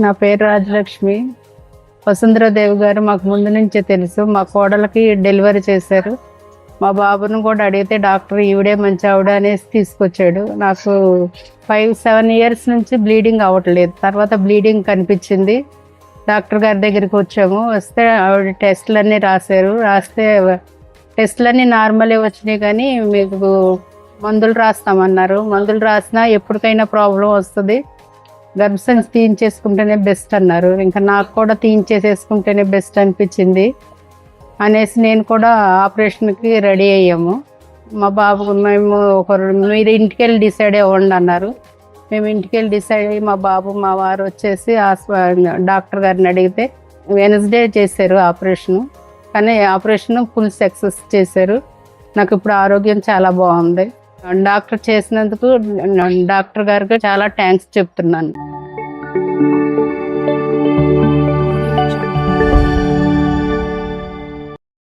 నా పేరు రాజలక్ష్మి. వసుంధరాదేవి గారు మాకు ముందు నుంచే తెలుసు. మా కోడలకి డెలివరీ చేశారు. మా బాబును కూడా అడిగితే డాక్టర్ ఈవిడే మంచి ఆవిడ అనేసి తీసుకొచ్చాడు. నాకు 5-7 ఇయర్స్ నుంచి బ్లీడింగ్ అవ్వట్లేదు. తర్వాత బ్లీడింగ్ కనిపించింది. డాక్టర్ గారి దగ్గరికి వచ్చాము. వస్తే ఆవిడ టెస్టులన్నీ రాస్తే టెస్టులన్నీ నార్మలే వచ్చినాయి, కానీ మీకు మందులు రాస్తామన్నారు. మందులు రాసినా ఎప్పటికైనా ప్రాబ్లం వస్తుంది, గర్భసంచి తీయించేసుకుంటేనే బెస్ట్ అన్నారు. ఇంకా నాకు కూడా తీయించేసేసుకుంటేనే బెస్ట్ అనిపించింది అనేసి నేను కూడా ఆపరేషన్కి రెడీ అయ్యాము. మా బాబు మేము మీరు ఇంటికి వెళ్ళి డిసైడ్ అవ్వండి అన్నారు. మేము ఇంటికి వెళ్ళి డిసైడ్ అయ్యి మా బాబు మా వారు వచ్చేసి డాక్టర్ గారిని అడిగితే వెనస్డే చేశారు ఆపరేషను. కానీ ఆపరేషన్ ఫుల్ సక్సెస్ చేశారు. నాకు ఇప్పుడు ఆరోగ్యం చాలా బాగుంది. డాక్టర్ చేసినందుకు డాక్టర్ గారికి చాలా థ్యాంక్స్ చెప్తున్నాను.